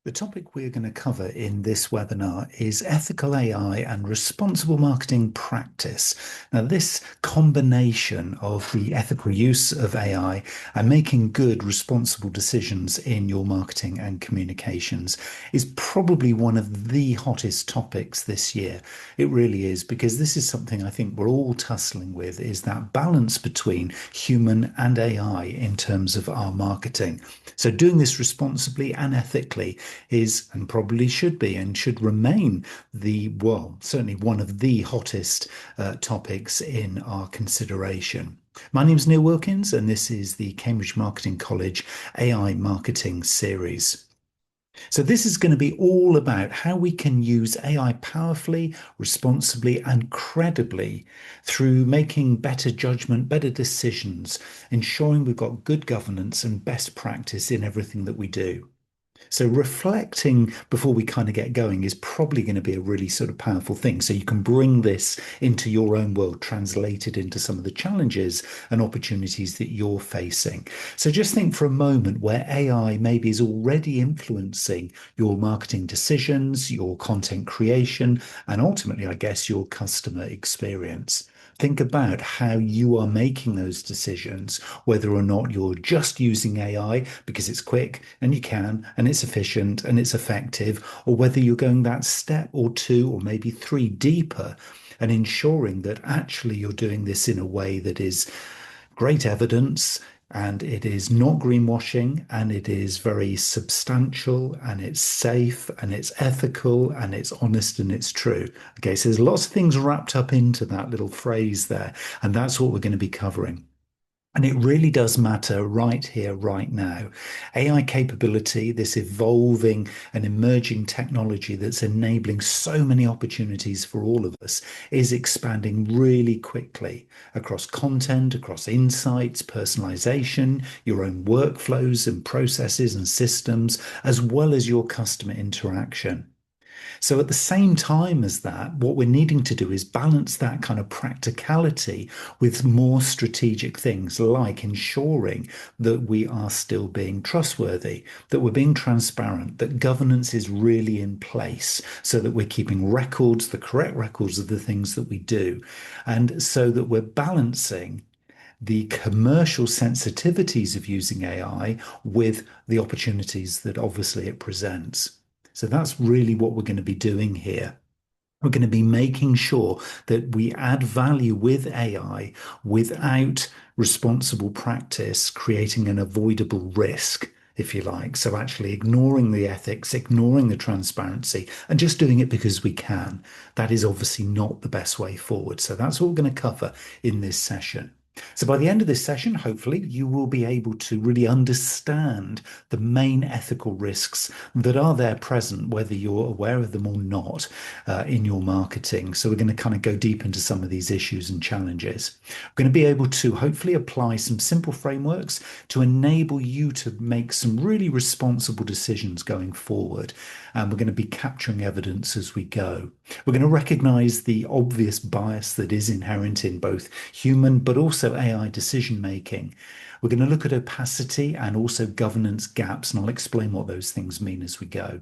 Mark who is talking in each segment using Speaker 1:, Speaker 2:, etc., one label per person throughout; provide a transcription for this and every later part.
Speaker 1: The topic we're going to cover in this webinar is ethical AI and responsible marketing practice. Now, this combination of the ethical use of AI and making good, responsible decisions in your marketing and communications is probably one of the hottest topics this year. It really is, because this is something I think we're all tussling with, is that balance between human and AI in terms of our marketing. So doing this responsibly and ethically is, and probably should be, and should remain well, certainly one of the hottest topics in our consideration. My name is Neil Wilkins, and this is the Cambridge Marketing College AI Marketing Series. So this is going to be all about how we can use AI powerfully, responsibly, and credibly through making better judgment, better decisions, ensuring we've got good governance and best practice in everything that we do. So reflecting before we kind of get going is probably going to be a really sort of powerful thing. So you can bring this into your own world, translate it into some of the challenges and opportunities that you're facing. So just think for a moment where AI maybe is already influencing your marketing decisions, your content creation, and ultimately, I guess, your customer experience. Think about how you are making those decisions, whether or not you're just using AI because it's quick and you can, and it's efficient and it's effective, or whether you're going that step or two or maybe three deeper and ensuring that actually you're doing this in a way that is great evidence, and it is not greenwashing, and it is very substantial, and it's safe, and it's ethical, and it's honest, and it's true. Okay, so there's lots of things wrapped up into that little phrase there, and that's what we're going to be covering. And it really does matter right here, right now. AI capability, this evolving and emerging technology that's enabling so many opportunities for all of us, is expanding really quickly across content, across insights, personalization, your own workflows and processes and systems, as well as your customer interaction. So at the same time as that, what we're needing to do is balance that kind of practicality with more strategic things, like ensuring that we are still being trustworthy, that we're being transparent, that governance is really in place so that we're keeping records, the correct records of the things that we do. And so that we're balancing the commercial sensitivities of using AI with the opportunities that obviously it presents. So that's really what we're going to be doing here. We're going to be making sure that we add value with AI without responsible practice creating an avoidable risk, if you like. So actually ignoring the ethics, ignoring the transparency, and just doing it because we can. That is obviously not the best way forward. So that's what we're going to cover in this session. So by the end of this session, hopefully, you will be able to really understand the main ethical risks that are there present, whether you're aware of them or not, in your marketing. So we're going to kind of go deep into some of these issues and challenges. We're going to be able to hopefully apply some simple frameworks to enable you to make some really responsible decisions going forward. And we're going to be capturing evidence as we go. We're going to recognize the obvious bias that is inherent in both human but also AI decision making. We're going to look at opacity and also governance gaps, and I'll explain what those things mean as we go.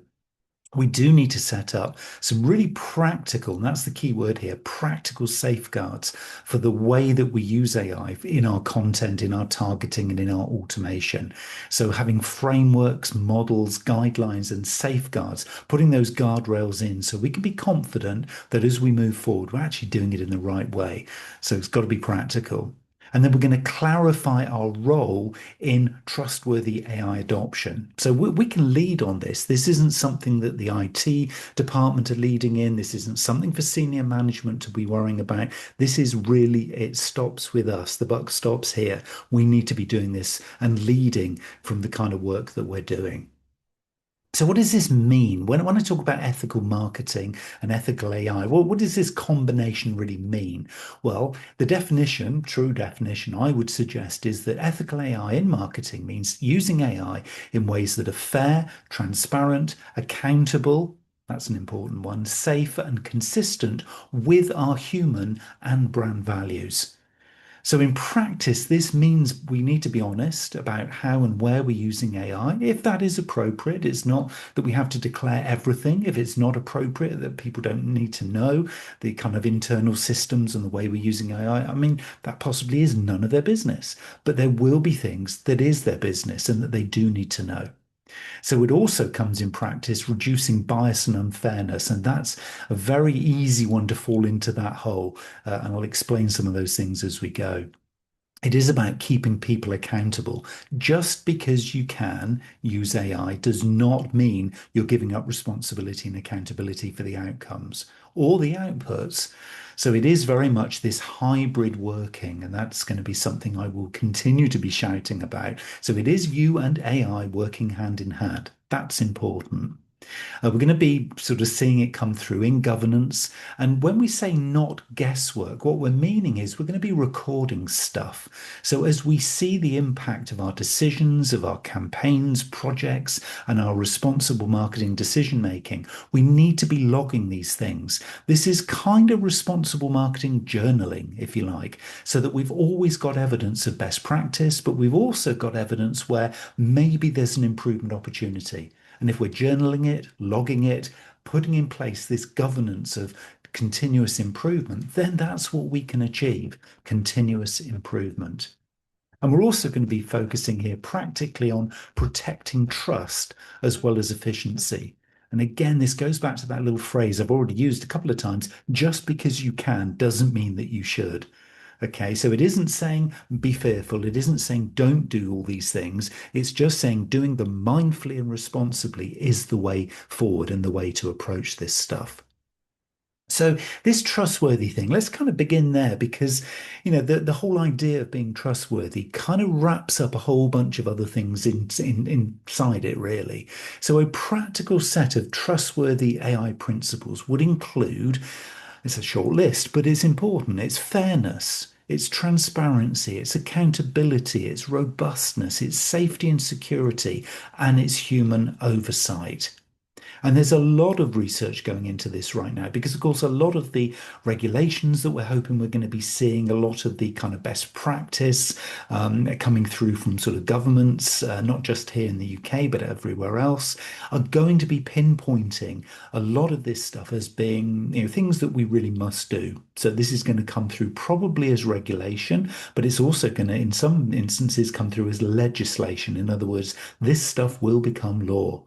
Speaker 1: We do need to set up some really practical, and that's the key word here, practical safeguards for the way that we use AI in our content, in our targeting, and in our automation. So having frameworks, models, guidelines, and safeguards, putting those guardrails in so we can be confident that as we move forward, we're actually doing it in the right way. So it's got to be practical. And then we're going to clarify our role in trustworthy AI adoption. So we can lead on this. This isn't something that the IT department are leading in. This isn't something for senior management to be worrying about. This is really, it stops with us. The buck stops here. We need to be doing this and leading from the kind of work that we're doing. So what does this mean? When I talk about ethical marketing and ethical AI, well, what does this combination really mean? Well, the definition, true definition, I would suggest is that ethical AI in marketing means using AI in ways that are fair, transparent, accountable, that's an important one, safe and consistent with our human and brand values. So in practice, this means we need to be honest about how and where we're using AI. If that is appropriate, it's not that we have to declare everything. If it's not appropriate, that people don't need to know the kind of internal systems and the way we're using AI. I mean, that possibly is none of their business, but there will be things that is their business and that they do need to know. So it also comes in practice reducing bias and unfairness. And that's a very easy one to fall into that hole. And I'll explain some of those things as we go. It is about keeping people accountable. Just because you can use AI does not mean you're giving up responsibility and accountability for the outcomes or the outputs. So it is very much this hybrid working, and that's going to be something I will continue to be shouting about. So it is you and AI working hand in hand. That's important. We're going to be sort of seeing it come through in governance. And when we say not guesswork, what we're meaning is we're going to be recording stuff. So as we see the impact of our decisions, of our campaigns, projects, and our responsible marketing decision making, we need to be logging these things. This is kind of responsible marketing journaling, if you like, so that we've always got evidence of best practice, but we've also got evidence where maybe there's an improvement opportunity. And if we're journaling it, logging it, putting in place this governance of continuous improvement, then that's what we can achieve, continuous improvement. And we're also going to be focusing here practically on protecting trust as well as efficiency. And again, this goes back to that little phrase I've already used a couple of times. Just because you can doesn't mean that you should. Okay, so it isn't saying be fearful. It isn't saying don't do all these things. It's just saying doing them mindfully and responsibly is the way forward and the way to approach this stuff. So this trustworthy thing, let's kind of begin there because, the whole idea of being trustworthy kind of wraps up a whole bunch of other things inside it, really. So a practical set of trustworthy AI principles would include, it's a short list, but it's important. It's fairness, it's transparency, it's accountability, it's robustness, it's safety and security, and it's human oversight. And there's a lot of research going into this right now because, of course, a lot of the regulations that we're hoping we're going to be seeing, a lot of the kind of best practice coming through from sort of governments, not just here in the UK, but everywhere else, are going to be pinpointing a lot of this stuff as being, things that we really must do. So this is going to come through probably as regulation, but it's also going to, in some instances, come through as legislation. In other words, this stuff will become law.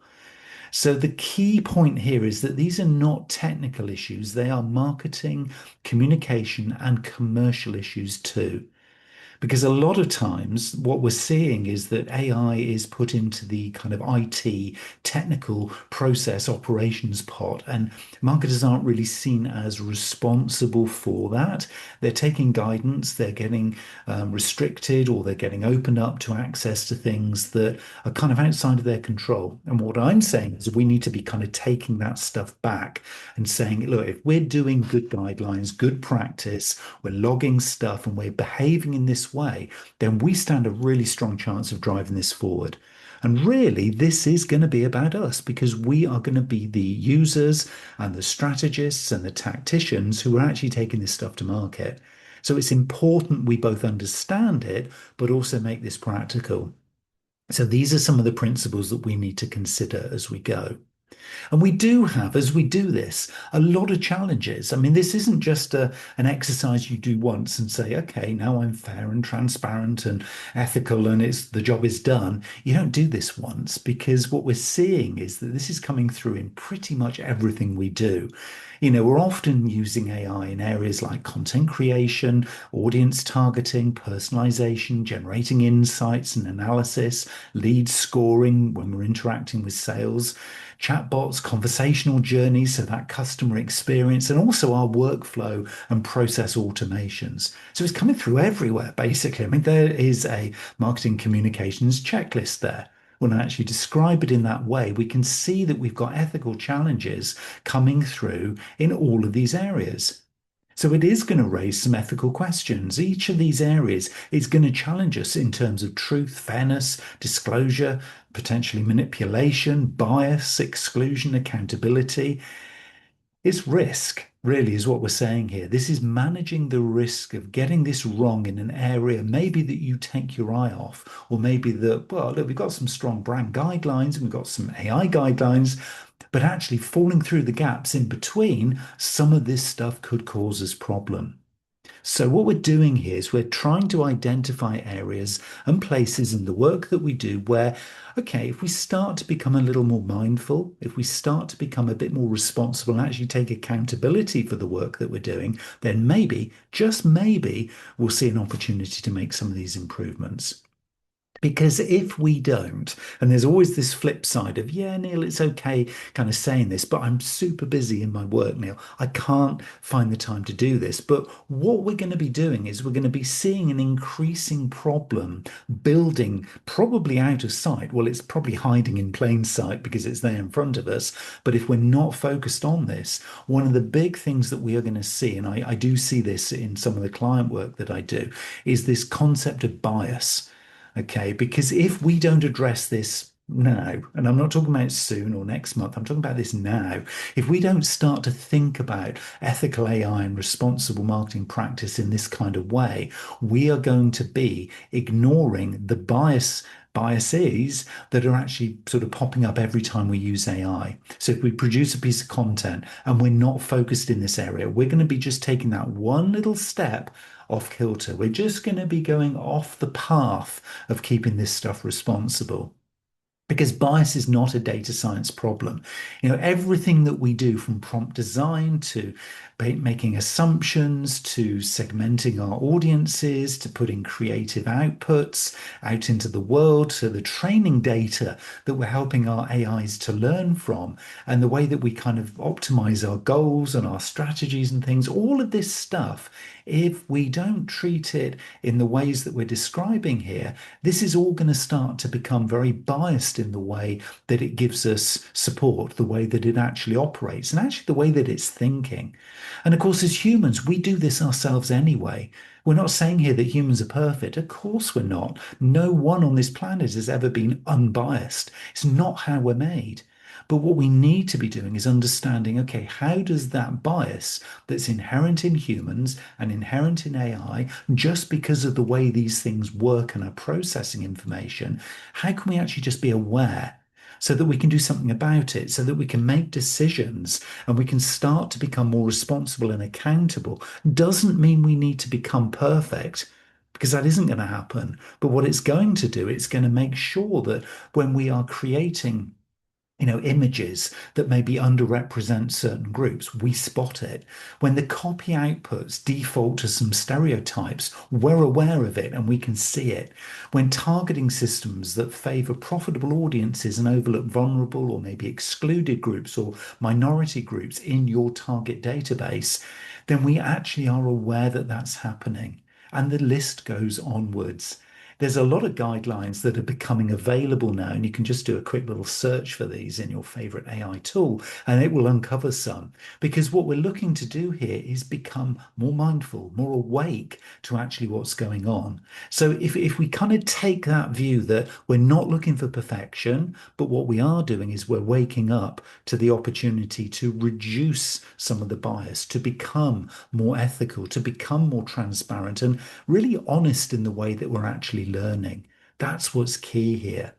Speaker 1: So the key point here is that these are not technical issues. They are marketing, communication, and commercial issues too. Because a lot of times what we're seeing is that AI is put into the kind of IT technical process operations pot, and marketers aren't really seen as responsible for that. They're taking guidance, they're getting restricted, or they're getting opened up to access to things that are kind of outside of their control. And what I'm saying is we need to be kind of taking that stuff back and saying, look, if we're doing good guidelines, good practice, we're logging stuff, and we're behaving in this way, then we stand a really strong chance of driving this forward. And really, this is going to be about us because we are going to be the users and the strategists and the tacticians who are actually taking this stuff to market. So it's important we both understand it, but also make this practical. So these are some of the principles that we need to consider as we go. And we do have, as we do this, a lot of challenges. I mean, this isn't just an exercise you do once and say, okay, now I'm fair and transparent and ethical and the job is done. You don't do this once because what we're seeing is that this is coming through in pretty much everything we do. We're often using AI in areas like content creation, audience targeting, personalization, generating insights and analysis, lead scoring when we're interacting with sales, chatbots, conversational journeys, so that customer experience, and also our workflow and process automations. So it's coming through everywhere, basically. I mean, there is a marketing communications checklist there. When I actually describe it in that way, we can see that we've got ethical challenges coming through in all of these areas. So it is going to raise some ethical questions. Each of these areas is going to challenge us in terms of truth, fairness, disclosure, potentially manipulation, bias, exclusion, accountability. It's risk, really, is what we're saying here. This is managing the risk of getting this wrong in an area, maybe that you take your eye off, or maybe that, well, look, we've got some strong brand guidelines and we've got some AI guidelines, but actually falling through the gaps in between, some of this stuff could cause us problem. So, what we're doing here is we're trying to identify areas and places in the work that we do where, okay, if we start to become a little more mindful, if we start to become a bit more responsible and actually take accountability for the work that we're doing, then maybe, just maybe, we'll see an opportunity to make some of these improvements. Because if we don't, and there's always this flip side of, yeah, Neil, it's okay kind of saying this, but I'm super busy in my work, Neil. I can't find the time to do this. But what we're going to be doing is we're going to be seeing an increasing problem building probably out of sight. Well, it's probably hiding in plain sight because it's there in front of us. But if we're not focused on this, one of the big things that we are going to see, and I do see this in some of the client work that I do, is this concept of bias. Okay, because if we don't address this now, and I'm not talking about soon or next month, I'm talking about this now. If we don't start to think about ethical AI and responsible marketing practice in this kind of way, we are going to be ignoring the biases that are actually sort of popping up every time we use AI. So if we produce a piece of content and we're not focused in this area, we're going to be just taking that one little step off kilter. We're just going to be going off the path of keeping this stuff responsible. Because bias is not a data science problem. Everything that we do from prompt design to making assumptions to segmenting our audiences to putting creative outputs out into the world to the training data that we're helping our AIs to learn from and the way that we kind of optimize our goals and our strategies and things, all of this stuff, if we don't treat it in the ways that we're describing here, this is all going to start to become very biased in the way that it gives us support, the way that it actually operates, and actually the way that it's thinking. And of course, as humans, we do this ourselves anyway. We're not saying here that humans are perfect. Of course, we're not. No one on this planet has ever been unbiased. It's not how we're made. But what we need to be doing is understanding, okay, how does that bias that's inherent in humans and inherent in AI, just because of the way these things work and are processing information, how can we actually just be aware? So that we can do something about it, so that we can make decisions and we can start to become more responsible and accountable. Doesn't mean we need to become perfect because that isn't going to happen. But what it's going to do, it's going to make sure that when we are creating images that maybe underrepresent certain groups, we spot it. When the copy outputs default to some stereotypes, we're aware of it and we can see it. When targeting systems that favor profitable audiences and overlook vulnerable or maybe excluded groups or minority groups in your target database, then we actually are aware that that's happening. And the list goes onwards. There's a lot of guidelines that are becoming available now, and you can just do a quick little search for these in your favorite AI tool, and it will uncover some. Because what we're looking to do here is become more mindful, more awake to actually what's going on. So if we kind of take that view that we're not looking for perfection, but what we are doing is we're waking up to the opportunity to reduce some of the bias, to become more ethical, to become more transparent, and really honest in the way that we're actually learning. That's what's key here.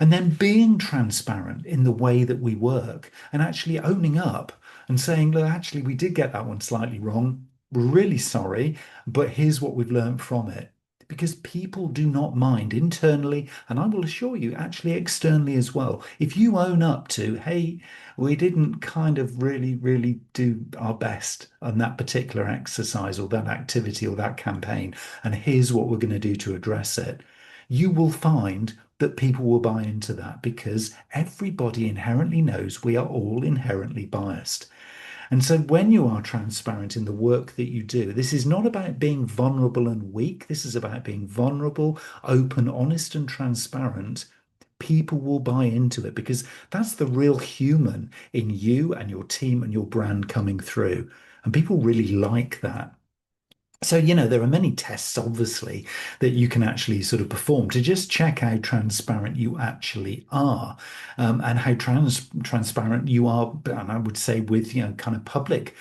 Speaker 1: And then being transparent in the way that we work and actually owning up and saying, look, actually, we did get that one slightly wrong. We're really sorry, but here's what we've learned from it. Because people do not mind internally, and I will assure you, actually externally as well. If you own up to, hey, we didn't kind of really do our best on that particular exercise or that activity or that campaign, and here's what we're going to do to address it, you will find that people will buy into that because everybody inherently knows we are all inherently biased. And so when you are transparent in the work that you do, this is not about being vulnerable and weak. This is about being vulnerable, open, honest, and transparent. People will buy into it because that's the real human in you and your team and your brand coming through. And people really like that. So, there are many tests, obviously, that you can actually sort of perform to just check how transparent you actually are, and how transparent you are. And I would say with, kind of public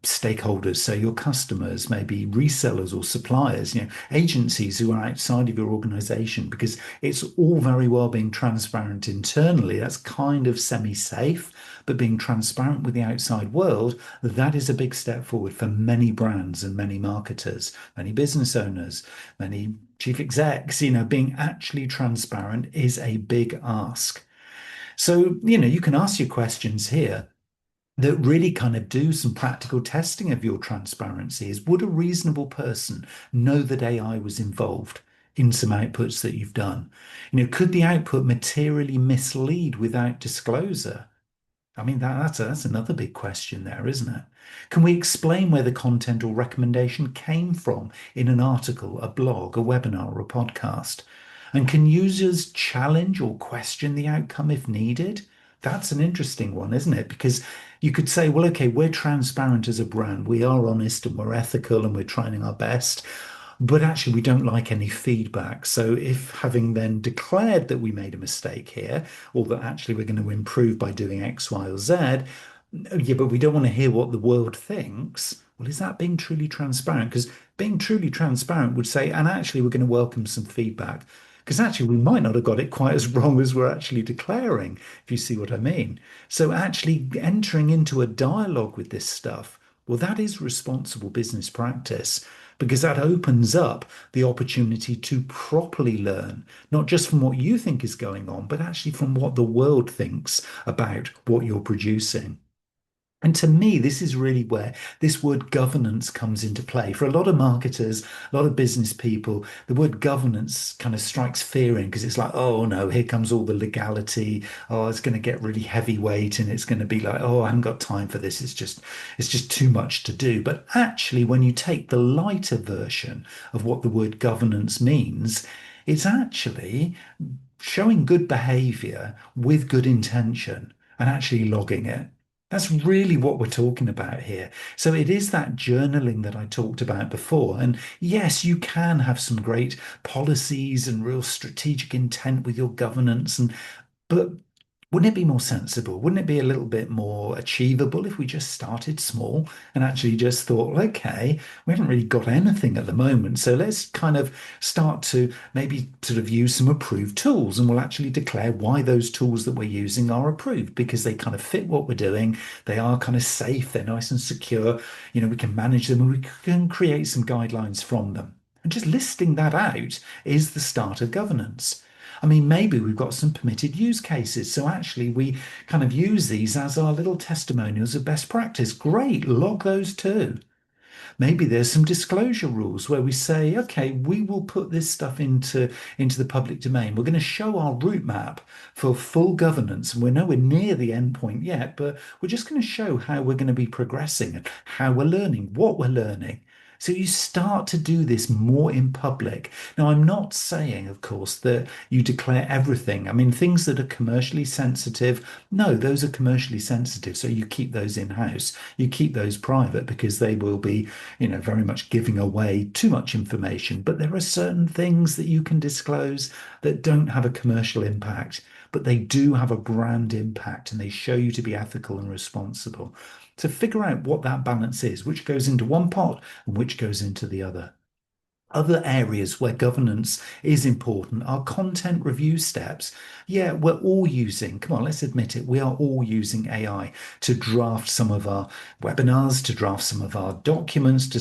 Speaker 1: stakeholders, so your customers, maybe resellers or suppliers, agencies who are outside of your organization, because it's all very well being transparent internally. That's kind of semi-safe. But being transparent with the outside world, that is a big step forward for many brands and many marketers, many business owners, many chief execs. Being actually transparent is a big ask. So, you can ask your questions here that really kind of do some practical testing of your transparency. Is, would a reasonable person know that AI was involved in some outputs that you've done? Could the output materially mislead without disclosure? I mean, that's another big question there, isn't it? Can we explain where the content or recommendation came from in an article, a blog, a webinar, or a podcast? And can users challenge or question the outcome if needed? That's an interesting one, isn't it? Because you could say, well, okay, we're transparent as a brand. We are honest and we're ethical and we're trying our best. But actually, we don't like any feedback. So, if having then declared that we made a mistake here, or that actually we're going to improve by doing X, Y, or Z, yeah, but we don't want to hear what the world thinks. Well, is that being truly transparent? Because being truly transparent would say, and actually, we're going to welcome some feedback. Because actually, we might not have got it quite as wrong as we're actually declaring, if you see what I mean. So, actually entering into a dialogue with this stuff, well, that is responsible business practice because that opens up the opportunity to properly learn, not just from what you think is going on, but actually from what the world thinks about what you're producing. And to me, this is really where this word governance comes into play. For a lot of marketers, a lot of business people, the word governance kind of strikes fear in because it's like, oh no, here comes all the legality. Oh, it's going to get really heavyweight and it's going to be like, oh, I haven't got time for this. It's just too much to do. But actually, when you take the lighter version of what the word governance means, it's actually showing good behavior with good intention and actually logging it. That's really what we're talking about here. So it is that journaling that I talked about before. And yes, you can have some great policies and real strategic intent with your governance, but wouldn't it be more sensible? Wouldn't it be a little bit more achievable if we just started small and actually just thought, well, okay, we haven't really got anything at the moment. So let's kind of start to maybe sort of use some approved tools and we'll actually declare why those tools that we're using are approved because they kind of fit what we're doing. They are kind of safe. They're nice and secure. We can manage them and we can create some guidelines from them. And just listing that out is the start of governance. I mean, maybe we've got some permitted use cases. So actually, we kind of use these as our little testimonials of best practice. Great, log those too. Maybe there's some disclosure rules where we say, okay, we will put this stuff into the public domain. We're going to show our route map for full governance. And we're nowhere near the end point yet, but we're just going to show how we're going to be progressing and how we're learning, what we're learning. So you start to do this more in public. Now, I'm not saying, of course, that you declare everything. I mean, things that are commercially sensitive, no, those are commercially sensitive. So you keep those in-house. You keep those private because they will be very much giving away too much information. But there are certain things that you can disclose that don't have a commercial impact, but they do have a brand impact and they show you to be ethical and responsible. To figure out what that balance is, which goes into one pot and which goes into the other. Other areas where governance is important are content review steps. Yeah, we're all using, come on, let's admit it, we are all using AI to draft some of our webinars, to draft some of our documents, to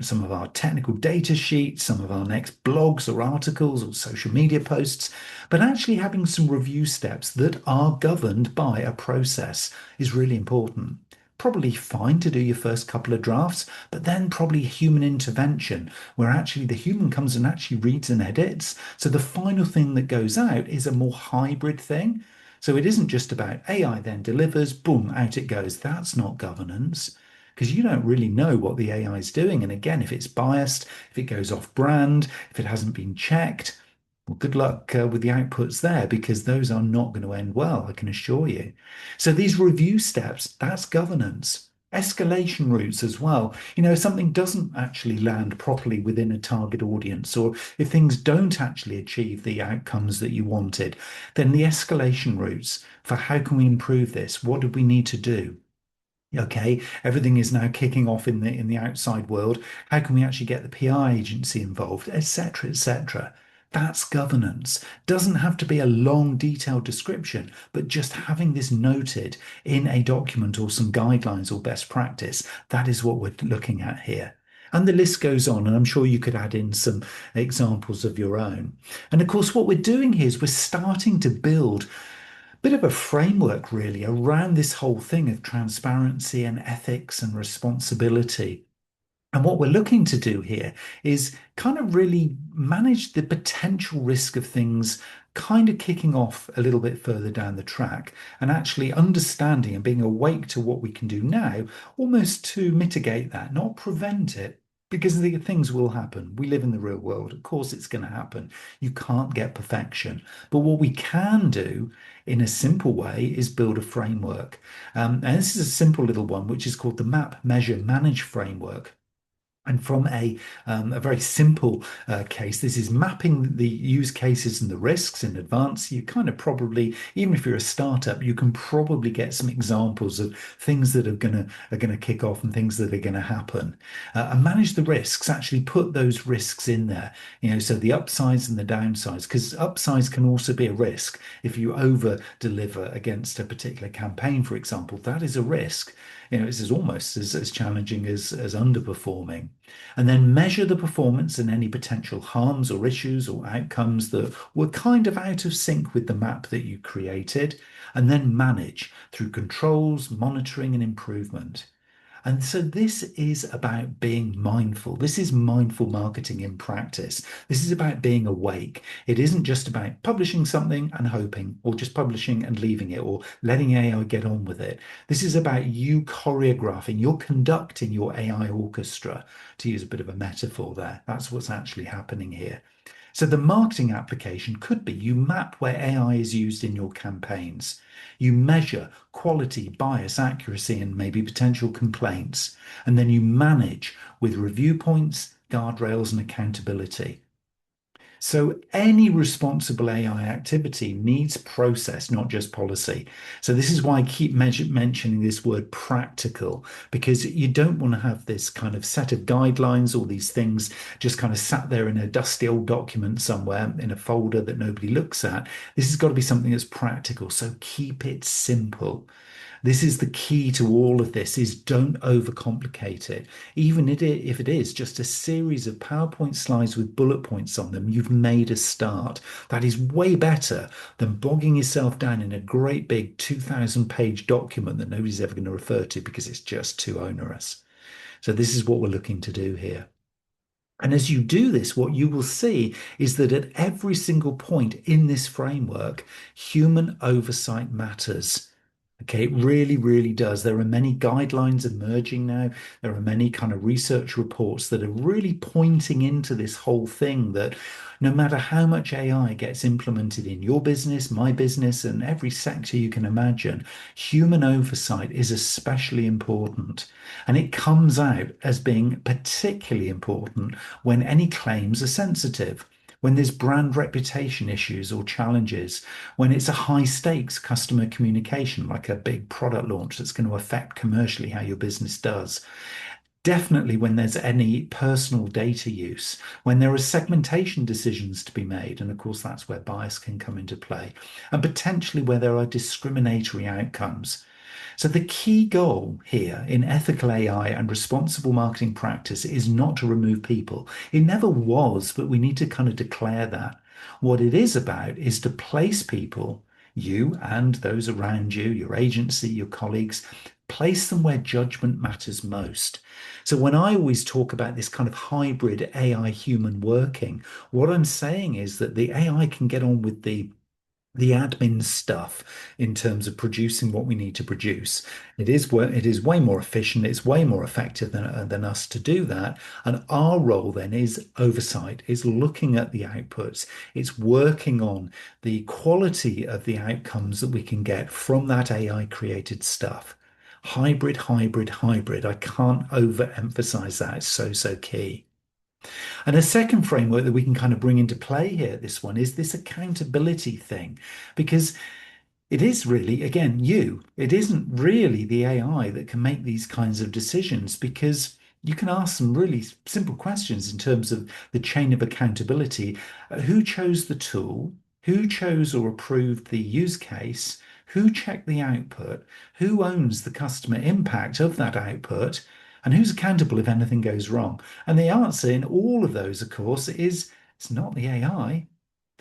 Speaker 1: some of our technical data sheets, some of our next blogs or articles or social media posts. But actually having some review steps that are governed by a process is really important. Probably fine to do your first couple of drafts, but then probably human intervention, where actually the human comes and actually reads and edits. So the final thing that goes out is a more hybrid thing. So it isn't just about AI then delivers, boom, out it goes. That's not governance because you don't really know what the AI is doing. And again, if it's biased, if it goes off brand, if it hasn't been checked, well, good luck with the outputs there because those are not going to end well, I can assure you. So these review steps, that's governance. Escalation routes as well. If something doesn't actually land properly within a target audience, or if things don't actually achieve the outcomes that you wanted, then the escalation routes for how can we improve this? What do we need to do? Okay, everything is now kicking off in the outside world. How can we actually get the PR agency involved, etc., etc.? That's governance. Doesn't have to be a long, detailed description, but just having this noted in a document or some guidelines or best practice. That is what we're looking at here. And the list goes on, and I'm sure you could add in some examples of your own. And of course, what we're doing here is we're starting to build bit of a framework really around this whole thing of transparency and ethics and responsibility. And what we're looking to do here is kind of really manage the potential risk of things kind of kicking off a little bit further down the track and actually understanding and being awake to what we can do now, almost to mitigate that, not prevent it. Because the things will happen. We live in the real world. Of course, it's going to happen. You can't get perfection. But what we can do in a simple way is build a framework. And this is a simple little one, which is called the Map, Measure, Manage framework. And from a very simple case, this is mapping the use cases and the risks in advance. You kind of probably, even if you're a startup, you can probably get some examples of things that are gonna kick off and things that are gonna happen. And manage the risks. Actually, put those risks in there. So the upsides and the downsides, because upsides can also be a risk. If you over deliver against a particular campaign, for example, that is a risk. This is almost as challenging as underperforming. And then measure the performance and any potential harms or issues or outcomes that were kind of out of sync with the map that you created, and then manage through controls, monitoring, and improvement. And so this is about being mindful. This is mindful marketing in practice. This is about being awake. It isn't just about publishing something and hoping, or just publishing and leaving it, or letting AI get on with it. This is about you choreographing, you're conducting your AI orchestra, to use a bit of a metaphor there. That's what's actually happening here. So the marketing application could be you map where AI is used in your campaigns. You measure quality, bias, accuracy, and maybe potential complaints. And then you manage with review points, guardrails, and accountability. So any responsible AI activity needs process, not just policy. So this is why I keep mentioning this word practical, because you don't want to have this kind of set of guidelines, all these things just kind of sat there in a dusty old document somewhere in a folder that nobody looks at. This has got to be something that's practical. So keep it simple. This is the key to all of this is don't overcomplicate it. Even if it is just a series of PowerPoint slides with bullet points on them, you've made a start. That is way better than bogging yourself down in a great big 2,000-page document that nobody's ever going to refer to because it's just too onerous. So this is what we're looking to do here. And as you do this, what you will see is that at every single point in this framework, human oversight matters. Okay, it really, really does. There are many guidelines emerging now. There are many kind of research reports that are really pointing into this whole thing that no matter how much AI gets implemented in your business, my business, and every sector you can imagine, human oversight is especially important. And it comes out as being particularly important when any claims are sensitive, when there's brand reputation issues or challenges, when it's a high stakes customer communication, like a big product launch that's going to affect commercially how your business does. Definitely when there's any personal data use, when there are segmentation decisions to be made, and of course that's where bias can come into play, and potentially where there are discriminatory outcomes. So the key goal here in ethical AI and responsible marketing practice is not to remove people. It never was, but we need to kind of declare that. What it is about is to place people, you and those around you, your agency, your colleagues, place them where judgment matters most. So when I always talk about this kind of hybrid AI human working, what I'm saying is that the AI can get on with the admin stuff in terms of producing what we need to produce. It is way more efficient. It's way more effective than us to do that. And our role then is oversight, is looking at the outputs. It's working on the quality of the outcomes that we can get from that AI created stuff. Hybrid, hybrid, hybrid. I can't overemphasize that. It's so, so key. And a second framework that we can kind of bring into play here, this one, is this accountability thing. Because it is really, again, you. It isn't really the AI that can make these kinds of decisions because you can ask some really simple questions in terms of the chain of accountability. Who chose the tool? Who chose or approved the use case? Who checked the output? Who owns the customer impact of that output? And who's accountable if anything goes wrong? And the answer in all of those, of course, is it's not the AI.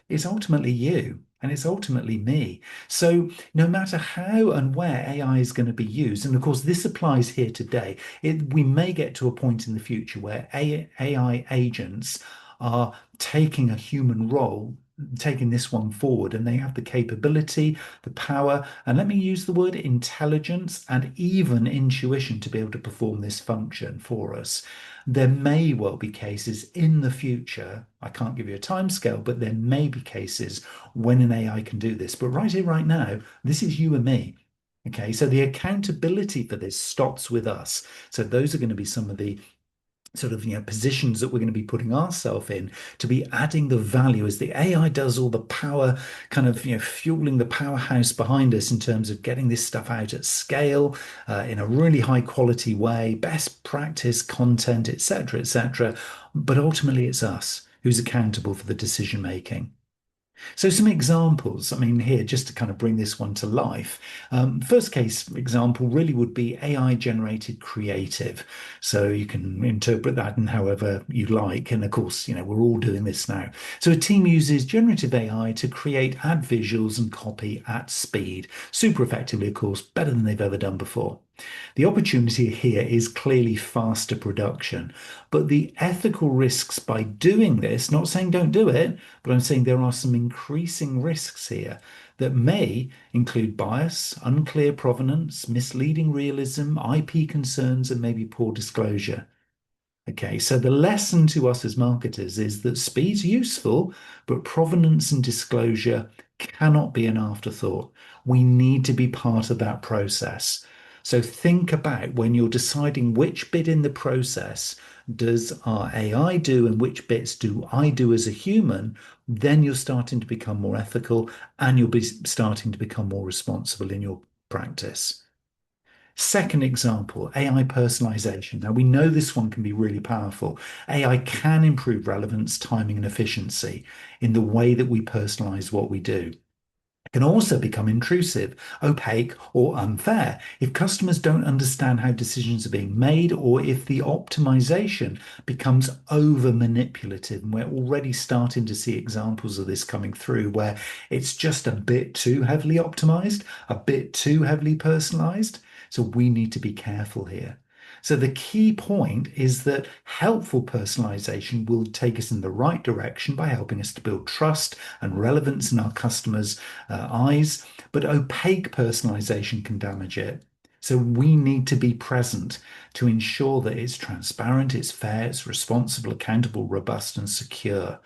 Speaker 1: It's ultimately you and it's ultimately me. So, no matter how and where AI is going to be used, and of course, this applies here today, we may get to a point in the future where AI agents are taking a human role. Taking this one forward, and they have the capability, the power, and let me use the word intelligence and even intuition to be able to perform this function for us. There may well be cases in the future, I can't give you a timescale, but there may be cases when an AI can do this. But right here, right now, this is you and me. Okay, so the accountability for this stops with us. So those are going to be some of the sort of positions that we're going to be putting ourselves in to be adding the value as the AI does all the power, kind of fueling the powerhouse behind us in terms of getting this stuff out at scale in a really high quality way, best practice content, etc., etc. But ultimately, it's us who's accountable for the decision making. So some examples, I mean, here, just to kind of bring this one to life. First case example really would be AI generated creative. So you can interpret that in however you like. And of course, we're all doing this now. So a team uses generative AI to create ad visuals and copy at speed, super effectively, of course, better than they've ever done before. The opportunity here is clearly faster production, but the ethical risks by doing this, not saying don't do it, but I'm saying there are some increasing risks here that may include bias, unclear provenance, misleading realism, IP concerns, and maybe poor disclosure. Okay, so the lesson to us as marketers is that speed's useful, but provenance and disclosure cannot be an afterthought. We need to be part of that process. So think about when you're deciding which bit in the process does our AI do and which bits do I do as a human, then you're starting to become more ethical and you'll be starting to become more responsible in your practice. Second example, AI personalization. Now, we know this one can be really powerful. AI can improve relevance, timing, and efficiency in the way that we personalize what we do. It can also become intrusive, opaque, or unfair if customers don't understand how decisions are being made or if the optimization becomes over manipulative. And we're already starting to see examples of this coming through where it's just a bit too heavily optimized, a bit too heavily personalized. So we need to be careful here. So the key point is that helpful personalization will take us in the right direction by helping us to build trust and relevance in our customers' eyes, but opaque personalization can damage it. So we need to be present to ensure that it's transparent, it's fair, it's responsible, accountable, robust, and secure.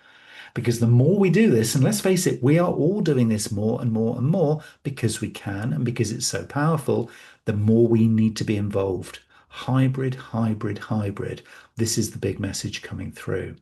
Speaker 1: Because the more we do this, and let's face it, we are all doing this more and more and more because we can and because it's so powerful, the more we need to be involved. Hybrid, hybrid, hybrid. This is the big message coming through.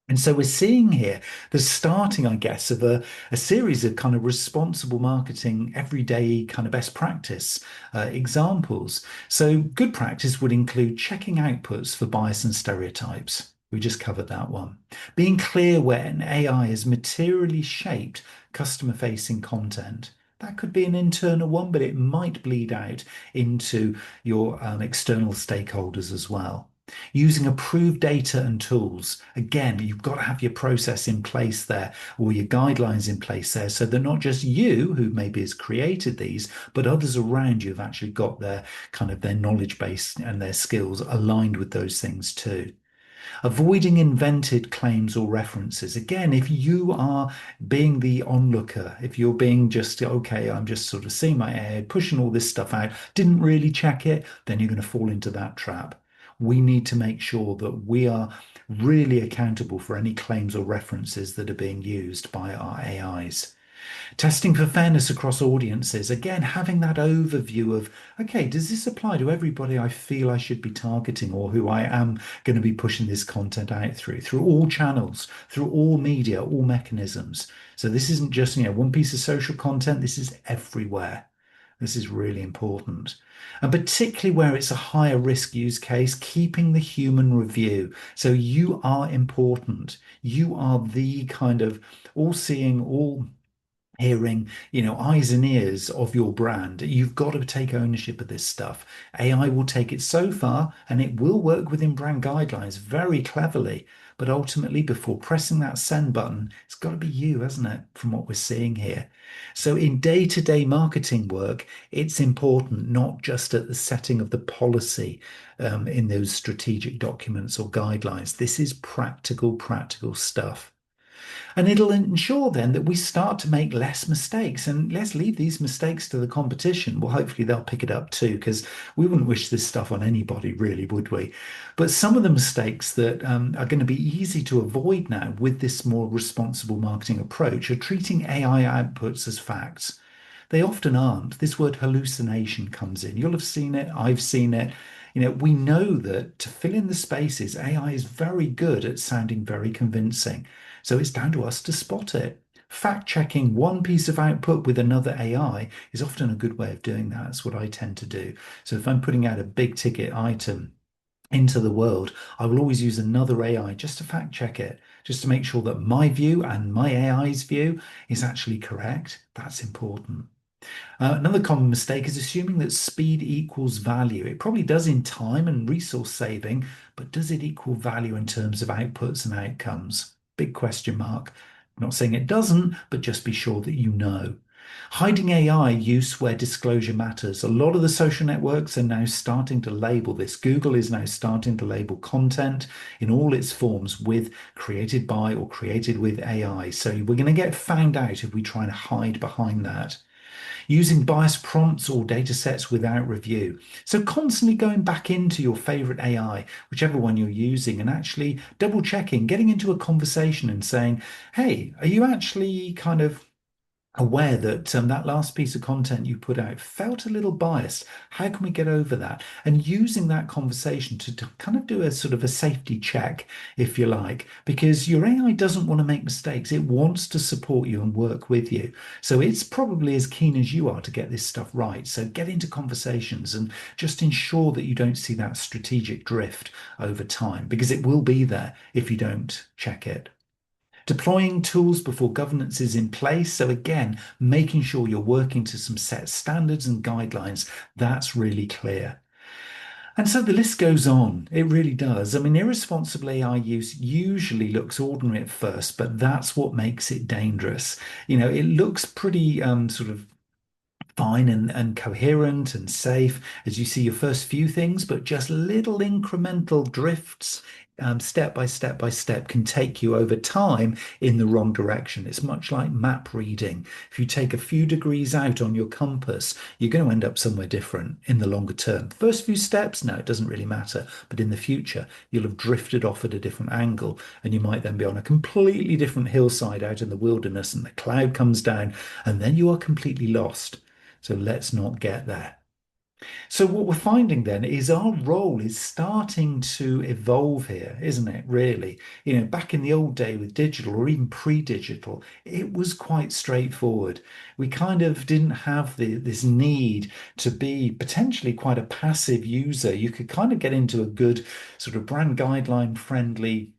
Speaker 1: And so we're seeing here the starting, I guess, of a series of kind of responsible marketing, everyday kind of best practice examples. So good practice would include checking outputs for bias and stereotypes. We just covered that one. Being clear when AI has materially shaped customer-facing content. That could be an internal one, but it might bleed out into your external stakeholders as well. Using approved data and tools. Again, you've got to have your process in place there or your guidelines in place there so that not just you, who maybe has created these, but others around you have actually got their kind of their knowledge base and their skills aligned with those things too. Avoiding invented claims or references. Again, if you are being the onlooker, if you're being just, okay, I'm just sort of seeing my head, pushing all this stuff out, didn't really check it, then you're going to fall into that trap. We need to make sure that we are really accountable for any claims or references that are being used by our AIs. Testing for fairness across audiences. Again, having that overview of, okay, does this apply to everybody I feel I should be targeting or who I am going to be pushing this content out through all channels, through all media, all mechanisms. So this isn't just, one piece of social content. This is everywhere. This is really important. And particularly where it's a higher risk use case, keeping the human review. So you are important. You are the kind of all seeing, all hearing, eyes and ears of your brand. You've got to take ownership of this stuff. AI will take it so far and it will work within brand guidelines very cleverly. But ultimately, before pressing that send button, it's got to be you, hasn't it? From what we're seeing here. So in day-to-day marketing work, it's important not just at the setting of the policy in those strategic documents or guidelines. This is practical stuff. And it'll ensure then that we start to make less mistakes and let's leave these mistakes to the competition. Well, hopefully they'll pick it up too, because we wouldn't wish this stuff on anybody, really, would we? But some of the mistakes that are going to be easy to avoid now with this more responsible marketing approach are treating AI outputs as facts. They often aren't. This word hallucination comes in. You'll have seen it. I've seen it. We know that to fill in the spaces, AI is very good at sounding very convincing. So it's down to us to spot it. Fact checking one piece of output with another AI is often a good way of doing that. That's what I tend to do. So if I'm putting out a big ticket item into the world, I will always use another AI just to fact check it, just to make sure that my view and my AI's view is actually correct. That's important. Another common mistake is assuming that speed equals value. It probably does in time and resource saving, but does it equal value in terms of outputs and outcomes? Big question mark. I'm not saying it doesn't, but just be sure that you know. Hiding AI use where disclosure matters. A lot of the social networks are now starting to label this. Google is now starting to label content in all its forms with created by or created with AI. So we're going to get found out if we try and hide behind that. Using biased prompts or data sets without review. So constantly going back into your favorite AI, whichever one you're using, and actually double checking, getting into a conversation and saying, hey, are you actually kind of aware that that last piece of content you put out felt a little biased? How can we get over that? And using that conversation to kind of do a sort of a safety check, if you like, because your AI doesn't want to make mistakes. It wants to support you and work with you. So it's probably as keen as you are to get this stuff right. So get into conversations and just ensure that you don't see that strategic drift over time, because it will be there if you don't check it. Deploying tools before governance is in place. So again, making sure you're working to some set standards and guidelines. That's really clear. And so the list goes on. It really does. I mean, irresponsible AI use usually looks ordinary at first, but that's what makes it dangerous. It looks pretty sort of fine and coherent and safe as you see your first few things, but just little incremental drifts, step by step by step, can take you over time in the wrong direction. It's much like map reading. If you take a few degrees out on your compass, you're going to end up somewhere different in the longer term. First few steps, no, it doesn't really matter. But in the future, you'll have drifted off at a different angle, and you might then be on a completely different hillside out in the wilderness, and the cloud comes down, and then you are completely lost. So let's not get there. So what we're finding then is our role is starting to evolve here, isn't it? Really, back in the old day with digital or even pre-digital, it was quite straightforward. We kind of didn't have this need to be potentially quite a passive user. You could kind of get into a good sort of brand guideline friendly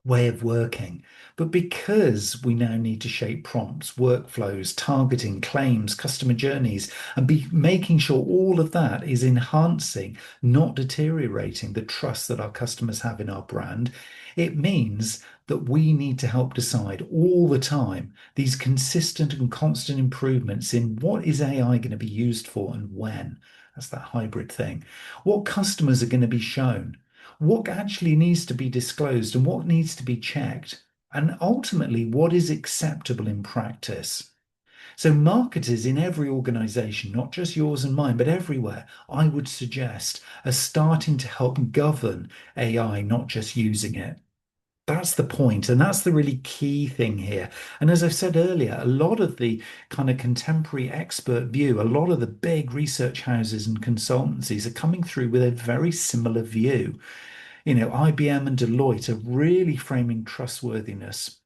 Speaker 1: way of working. But because we now need to shape prompts, workflows, targeting, claims, customer journeys, and be making sure all of that is enhancing, not deteriorating the trust that our customers have in our brand, it means that we need to help decide all the time these consistent and constant improvements in what is AI going to be used for and when. That's that hybrid thing. What customers are going to be shown, what actually needs to be disclosed and what needs to be checked, and ultimately what is acceptable in practice. So, marketers in every organization, not just yours and mine, but everywhere, I would suggest, are starting to help govern AI, not just using it. That's the point, and that's the really key thing here. And as I've said earlier, a lot of the kind of contemporary expert view, a lot of the big research houses and consultancies are coming through with a very similar view. You know, IBM and Deloitte are really framing trustworthiness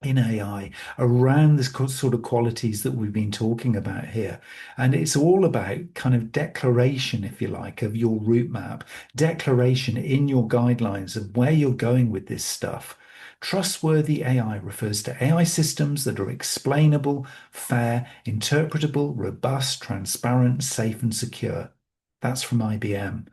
Speaker 1: in AI around this sort of qualities that we've been talking about here. And it's all about kind of declaration, if you like, of your route map, declaration in your guidelines of where you're going with this stuff. Trustworthy AI refers to AI systems that are explainable, fair, interpretable, robust, transparent, safe, and secure. That's from IBM.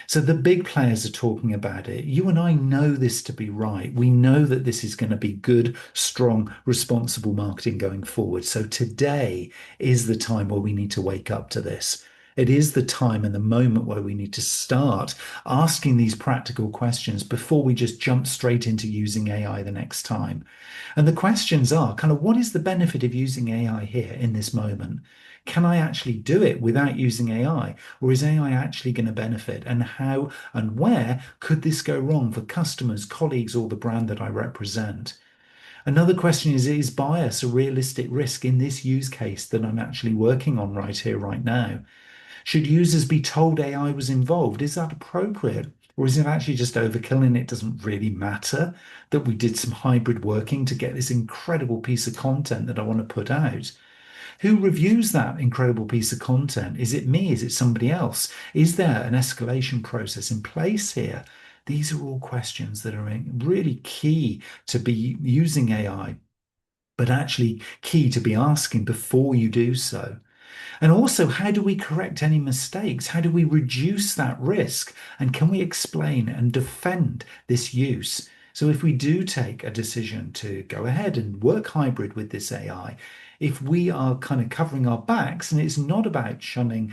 Speaker 1: So the big players are talking about it. You and I know this to be right. We know that this is going to be good, strong, responsible marketing going forward. So today is the time where we need to wake up to this. It is the time and the moment where we need to start asking these practical questions before we just jump straight into using AI the next time. And the questions are kind of what is the benefit of using AI here in this moment? Can I actually do it without using AI? Or is AI actually going to benefit? And how and where could this go wrong for customers, colleagues, or the brand that I represent? Another question is bias a realistic risk in this use case that I'm actually working on right here, right now? Should users be told AI was involved? Is that appropriate? Or is it actually just overkill and it doesn't really matter that we did some hybrid working to get this incredible piece of content that I want to put out? Who reviews that incredible piece of content? Is it me? Is it somebody else? Is there an escalation process in place here? These are all questions that are really key to be using AI, but actually key to be asking before you do so. And also, how do we correct any mistakes? How do we reduce that risk? And can we explain and defend this use? So, if we do take a decision to go ahead and work hybrid with this AI, if we are kind of covering our backs, and it's not about shunning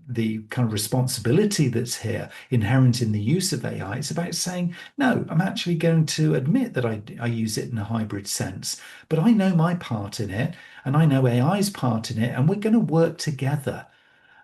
Speaker 1: the kind of responsibility that's here inherent in the use of AI, it's about saying, no, I'm actually going to admit that I use it in a hybrid sense, but I know my part in it and I know AI's part in it, and we're going to work together.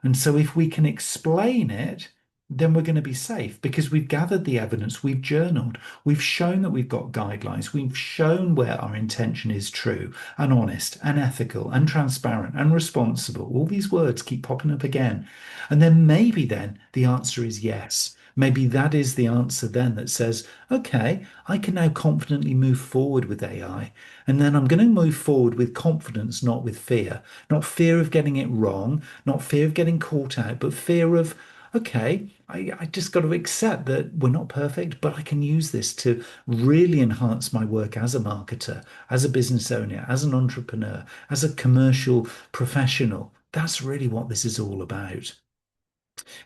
Speaker 1: And so, if we can explain it, then we're going to be safe because we've gathered the evidence, we've journaled, we've shown that we've got guidelines, we've shown where our intention is true and honest and ethical and transparent and responsible. All these words keep popping up again. And then maybe then the answer is yes. Maybe that is the answer then that says, okay, I can now confidently move forward with AI. And then I'm going to move forward with confidence, not with fear. Not fear of getting it wrong, not fear of getting caught out, but fear of, okay, I just got to accept that we're not perfect, but I can use this to really enhance my work as a marketer, as a business owner, as an entrepreneur, as a commercial professional. That's really what this is all about.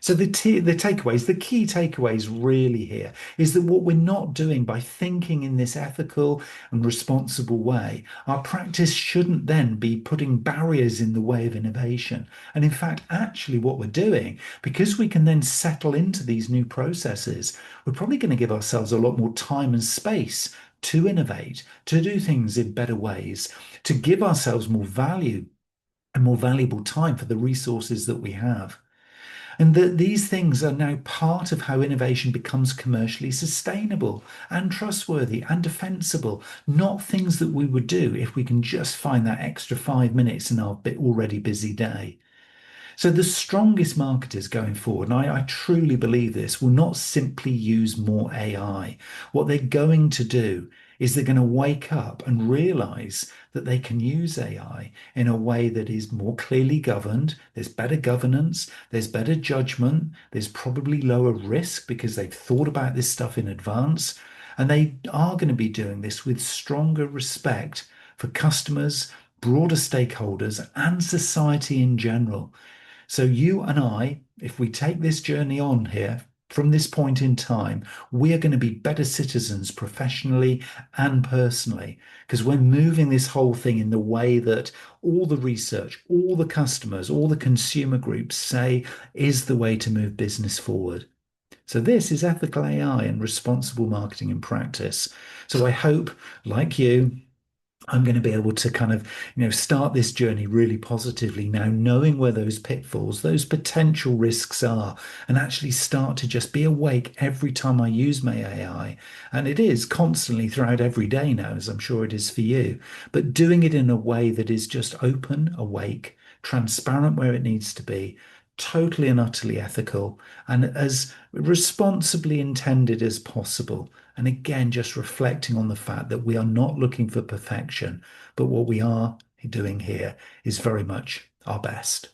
Speaker 1: So the takeaways, the key takeaways really here is that what we're not doing by thinking in this ethical and responsible way, our practice shouldn't then be putting barriers in the way of innovation. And in fact, actually what we're doing, because we can then settle into these new processes, we're probably going to give ourselves a lot more time and space to innovate, to do things in better ways, to give ourselves more value and more valuable time for the resources that we have. And that these things are now part of how innovation becomes commercially sustainable and trustworthy and defensible, not things that we would do if we can just find that extra 5 minutes in our already busy day. So the strongest marketers going forward, and I truly believe this, will not simply use more AI. What they're going to do is they're going to wake up and realize that they can use AI in a way that is more clearly governed. There's better governance, there's better judgment, there's probably lower risk because they've thought about this stuff in advance. And they are going to be doing this with stronger respect for customers, broader stakeholders, and society in general. So you and I, if we take this journey on here from this point in time, we are going to be better citizens professionally and personally because we're moving this whole thing in the way that all the research, all the customers, all the consumer groups say is the way to move business forward. So this is ethical AI and responsible marketing in practice. So I hope, like you, I'm going to be able to kind of, start this journey really positively now, knowing where those pitfalls, those potential risks are, and actually start to just be awake every time I use my AI. And it is constantly throughout every day now, as I'm sure it is for you, but doing it in a way that is just open, awake, transparent where it needs to be, totally and utterly ethical, and as responsibly intended as possible. And again, just reflecting on the fact that we are not looking for perfection, but what we are doing here is very much our best.